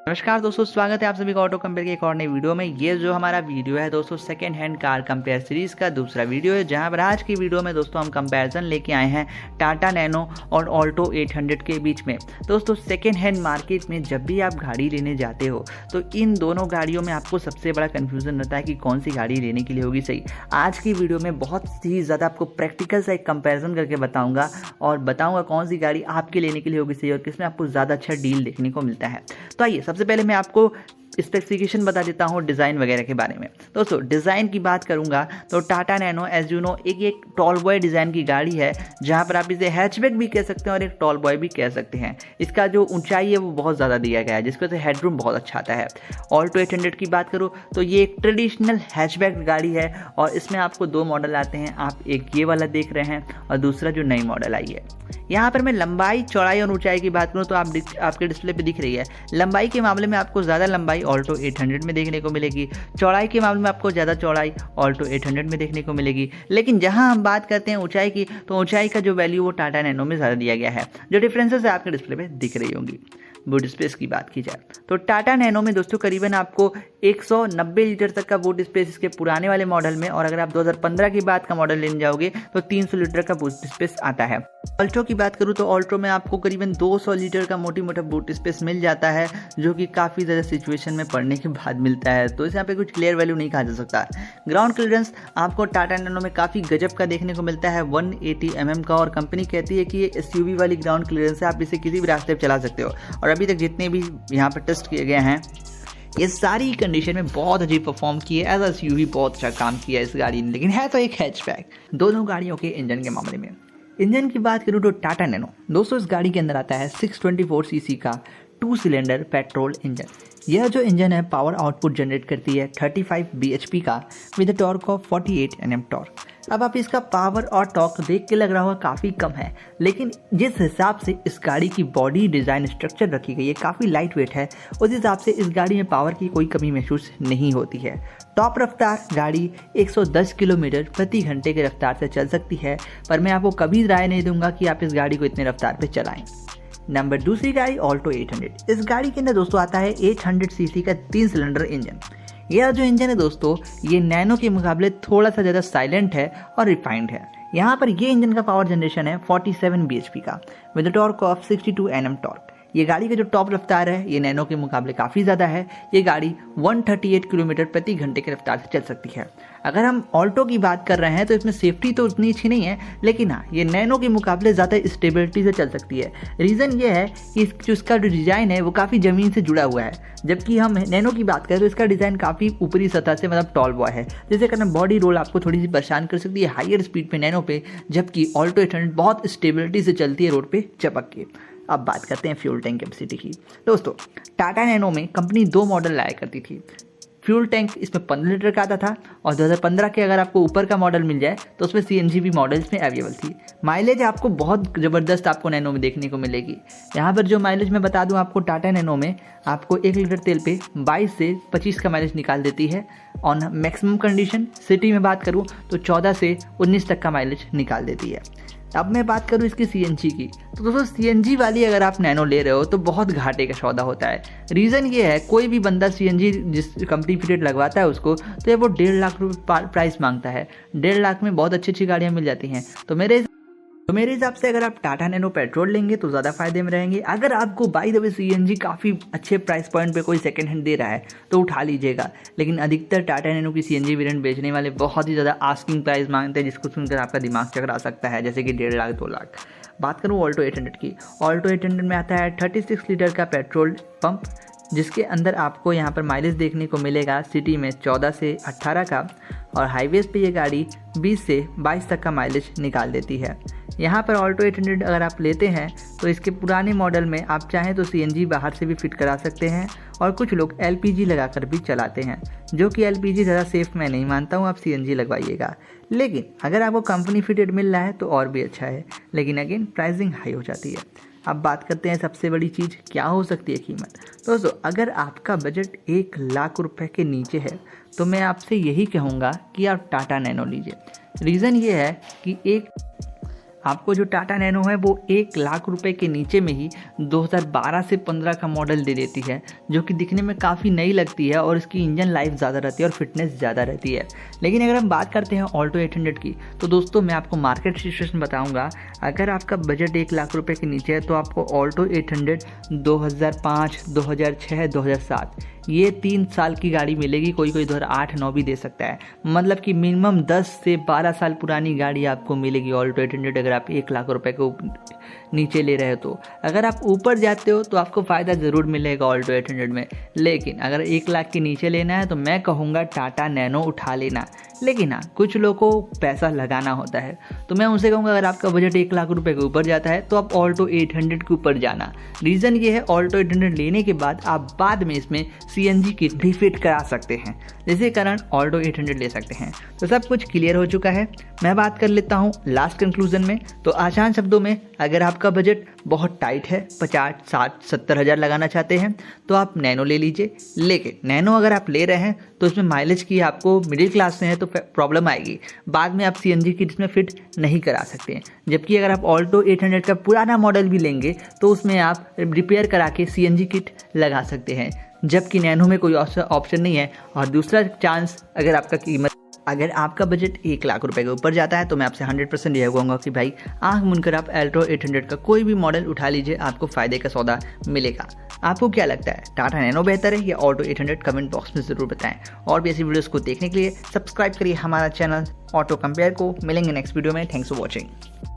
नमस्कार दोस्तों, स्वागत है आप सभी का ऑटो कंपेयर के एक और नई वीडियो में। ये जो हमारा वीडियो है दोस्तों second hand car compare series का दूसरा वीडियो है, जहां पर आज की वीडियो में दोस्तों हम कंपैरिजन लेके आए हैं टाटा नैनो और ऑल्टो 800 के बीच में। दोस्तों सेकेंड हैंड मार्केट में जब भी आप गाड़ी लेने जाते हो तो इन दोनों गाड़ियों में आपको सबसे बड़ा कन्फ्यूजन रहता है कि कौन सी गाड़ी लेने के लिए होगी सही। आज की वीडियो में बहुत ही ज़्यादा आपको प्रैक्टिकल सा एक कंपेरिजन करके बताऊँगा और बताऊँगा कौन सी गाड़ी आपके लेने के लिए होगी सही और किसमें आपको ज़्यादा अच्छा डील देखने को मिलता है। तो आइए सबसे पहले मैं आपको स्पेसिफिकेशन बता देता हूँ डिज़ाइन वगैरह के बारे में। दोस्तों डिज़ाइन की बात करूँगा तो Tata Nano as you know एक टॉल बॉय डिज़ाइन की गाड़ी है, जहाँ पर आप इसे हैचबैक भी कह सकते हैं और एक टॉल बॉय भी कह सकते हैं। इसका जो ऊंचाई है वो बहुत ज़्यादा दिया गया है, जिसकी वजह से हेडरूम बहुत अच्छा आता है। ऑल्टो 800 की बात करूँ तो ये एक ट्रेडिशनल हैचबैक गाड़ी है और इसमें आपको दो मॉडल आते हैं। आप एक ये वाला देख रहे हैं और दूसरा जो नई मॉडल आई है। यहाँ पर मैं लंबाई, चौड़ाई और ऊंचाई की बात करूँ तो आपके डिस्प्ले पे दिख रही है। लंबाई के मामले में आपको ज़्यादा लंबाई ऑल्टो 800 में देखने को मिलेगी, चौड़ाई के मामले में आपको ज़्यादा चौड़ाई ऑल्टो 800 में देखने को मिलेगी। लेकिन जहाँ हम बात करते हैं ऊंचाई की, तो ऊंचाई का जो वैल्यू वो टाटा नैनो में ज़्यादा दिया गया है। जो डिफरेंसेस है आपके डिस्प्ले पे दिख रही होंगी। बूट स्पेस की बात की जाए तो टाटा नैनो में दोस्तों करीबन आपको 190 लीटर तक का बूट स्पेस इसके पुराने वाले मॉडल में, और अगर आप 2015 की बात का मॉडल लेने जाओगे तो 300 लीटर का बूट स्पेस आता है। ऑल्टो की बात करूँ तो ऑल्टो में आपको करीबन 200 लीटर का मोटी मोटा बूट स्पेस मिल जाता है, जो कि काफ़ी ज़्यादा सिचुएशन में पड़ने के बाद मिलता है। तो इस यहाँ पे कुछ क्लियर वैल्यू नहीं कहा जा सकता। ग्राउंड क्लियरेंस आपको टाटा नैनो में काफ़ी गजब का देखने को मिलता है, 180 mm का, और कंपनी कहती है कि ये SUV वाली ग्राउंड क्लियरेंस है, आप इसे किसी भी रास्ते पर चला सकते हो। और अभी तक जितने भी यहाँ पर टेस्ट किए गए हैं ये सारी कंडीशन में बहुत अच्छी परफॉर्म की है। एज अ SUV बहुत अच्छा काम किया है इस गाड़ी ने, लेकिन है तो एक हैचबैक। दोनों गाड़ियों के इंजन के मामले में इंजन की बात करूँ तो टाटा नैनो दोस्तों इस गाड़ी के अंदर आता है 624 सीसी का 2 सिलेंडर पेट्रोल इंजन। यह जो इंजन है पावर आउटपुट जनरेट करती है 35 bhp का with torque of 48 Nm torque. अब आप इसका पावर और टॉर्क देख के लग रहा होगा काफ़ी कम है, लेकिन जिस हिसाब से इस गाड़ी की बॉडी डिज़ाइन स्ट्रक्चर रखी गई है, काफ़ी लाइट वेट है, उस हिसाब से इस गाड़ी में पावर की कोई कमी महसूस नहीं होती है। टॉप रफ्तार गाड़ी 110 किलोमीटर प्रति घंटे के रफ्तार से चल सकती है, पर मैं आपको कभी राय नहीं दूंगा कि आप इस गाड़ी को इतने रफ्तार पर चलाएं। नंबर दूसरी गाड़ी ऑल्टो 800। इस गाड़ी के अंदर दोस्तों आता है 800 सीसी का 3 सिलेंडर इंजन। यह जो इंजन है दोस्तों ये नैनो के मुकाबले थोड़ा सा ज़्यादा साइलेंट है और रिफाइंड है। यहाँ पर ये इंजन का पावर जनरेशन है 47 bhp का with torque of 62 Nm torque. ये गाड़ी का जो टॉप रफ्तार है ये नैनो के मुकाबले काफ़ी ज़्यादा है। ये गाड़ी 138 किलोमीटर प्रति घंटे के रफ्तार से चल सकती है। अगर हम ऑल्टो की बात कर रहे हैं तो इसमें सेफ्टी तो उतनी अच्छी नहीं है, लेकिन हाँ ये नैनो के मुकाबले ज़्यादा स्टेबिलिटी से चल सकती है। रीज़न ये है कि इसका जो डिज़ाइन है वो काफ़ी ज़मीन से जुड़ा हुआ है, जबकि हम नैनो की बात करें तो इसका डिज़ाइन काफ़ी ऊपरी सतह से मतलब टॉल बॉय है, जिससे कारण बॉडी रोल आपको थोड़ी सी परेशान कर सकती है हाइयर स्पीड पे नैनो पे, जबकि ऑल्टो 800 बहुत स्टेबिलिटी से चलती है रोड पे चपक के। अब बात करते हैं फ्यूल टैंक कैपेसिटी की। दोस्तों टाटा नैनो में कंपनी 2 मॉडल लाया करती थी। फ्यूल टैंक इसमें 15 लीटर का आता था, और 2015 के अगर आपको ऊपर का मॉडल मिल जाए तो उसमें CNG भी मॉडल्स में अवेलेबल थी। माइलेज आपको बहुत ज़बरदस्त आपको नैनो में देखने को मिलेगी। यहाँ पर जो माइलेज मैं बता दूँ आपको, टाटा नैनो में आपको 1 लीटर तेल पे 22 से 25 का माइलेज निकाल देती है। ऑन मैक्सिमम कंडीशन सिटी में बात करूँ तो 14 से 19 तक का माइलेज निकाल देती है। अब मैं बात करूँ इसकी CNG की, तो दोस्तों CNG वाली अगर आप नैनो ले रहे हो तो बहुत घाटे का सौदा होता है। रीज़न ये है कोई भी बंदा CNG जिस कंपनी फिटेड लगवाता है उसको तो ये वो 1.5 लाख रुपये प्राइस मांगता है। 1.5 लाख में बहुत अच्छी अच्छी गाड़ियाँ मिल जाती हैं। तो मेरे हिसाब से अगर आप टाटा नैनो पेट्रोल लेंगे तो ज़्यादा फायदे में रहेंगे। अगर आपको बाय द वे CNG काफ़ी अच्छे प्राइस पॉइंट पे कोई सेकंड हैंड दे रहा है तो उठा लीजिएगा, लेकिन अधिकतर टाटा नैनो की CNG वेरिएंट बेचने वाले बहुत ही ज़्यादा आस्किंग प्राइस मांगते हैं, जिसको सुनकर आपका दिमाग चकरा सकता है, जैसे कि 1.5 लाख 2 लाख। बात करूँ ऑल्टो 800 की, ऑल्टो 800 में आता है 36 लीटर का पेट्रोल पंप, जिसके अंदर आपको यहाँ पर माइलेज देखने को मिलेगा सिटी में 14 से 18 का, और हाईवेज पे ये गाड़ी 20 से 22 तक का माइलेज निकाल देती है। यहाँ पर ऑल्टो 800 अगर आप लेते हैं तो इसके पुराने मॉडल में आप चाहें तो CNG बाहर से भी फिट करा सकते हैं, और कुछ लोग LPG लगाकर भी चलाते हैं, जो कि LPG ज़्यादा सेफ मैं नहीं मानता हूँ, आप CNG लगवाइएगा। लेकिन अगर आपको कंपनी फिटेड मिल रहा है तो और भी अच्छा है, लेकिन अगेन प्राइसिंग हाई हो जाती है। अब बात करते हैं सबसे बड़ी चीज़ क्या हो सकती है कीमत। दोस्तों अगर आपका बजट 1 लाख रुपए के नीचे है तो मैं आपसे यही कहूँगा कि आप टाटा नैनो लीजिए। रीज़न ये है कि आपको जो टाटा नैनो है वो 1 लाख रुपए के नीचे में ही 2012 से 15 का मॉडल दे देती है, जो कि दिखने में काफ़ी नई लगती है और इसकी इंजन लाइफ ज़्यादा रहती है और फिटनेस ज़्यादा रहती है। लेकिन अगर हम बात करते हैं ऑल्टो 800 की, तो दोस्तों मैं आपको मार्केट सिचुएशन बताऊंगा। अगर आपका बजट 1 लाख रुपए के नीचे है तो आपको ऑल्टो 800 2005, 2006, 2007 ये 3 साल की गाड़ी मिलेगी। कोई 2008-9 भी दे सकता है। मतलब कि मिनिमम 10 से 12 साल पुरानी गाड़ी आपको मिलेगी ऑल्टो 800 अगर आप 1 लाख रुपए को नीचे ले रहे हो तो। अगर आप ऊपर जाते हो तो आपको फ़ायदा ज़रूर मिलेगा ऑल्टो 800 में। लेकिन अगर 1 लाख के नीचे लेना है तो मैं कहूँगा टाटा नैनो उठा लेना। लेकिन हाँ, कुछ लोगों को पैसा लगाना होता है, तो मैं उनसे कहूँगा अगर आपका बजट 1 लाख रुपए के ऊपर जाता है तो आप ऑल्टो 800 के ऊपर जाना। रीज़न ये है, ऑल्टो 800 लेने के बाद आप बाद में इसमें CNG किट भी फिट करा सकते हैं, जिसके कारण ऑल्टो 800 ले सकते हैं। तो सब कुछ क्लियर हो चुका है। मैं बात कर लेता हूँ लास्ट कंक्लूजन में। तो आसान शब्दों में, अगर आपका बजट बहुत टाइट है, 50, 60, 70 हज़ार लगाना चाहते हैं तो आप नैनो ले लीजिए। लेकिन नैनो अगर आप ले रहे हैं तो इसमें माइलेज की आपको मिडिल क्लास से है तो प्रॉब्लम आएगी। बाद में आप CNG किट इसमें फिट नहीं करा सकते हैं। जबकि अगर आप ऑल्टो 800 का पुराना मॉडल भी लेंगे तो उसमें आप रिपेयर करा के CNG किट लगा सकते हैं, जबकि नैनो में कोई ऑप्शन नहीं है। और दूसरा चांस, अगर आपका बजट 1 लाख रुपए के ऊपर जाता है तो मैं आपसे 100% यह कहूँगा कि भाई आँख मूंद कर आप ऑल्टो 800 का कोई भी मॉडल उठा लीजिए, आपको फ़ायदे का सौदा मिलेगा। आपको क्या लगता है, टाटा नैनो बेहतर है या ऑल्टो 800? कमेंट बॉक्स में ज़रूर बताएं। और भी ऐसी वीडियोज़ को देखने के लिए सब्सक्राइब करिए हमारा चैनल ऑटो कंपेयर को। मिलेंगे नेक्स्ट वीडियो में। Thanks for watching.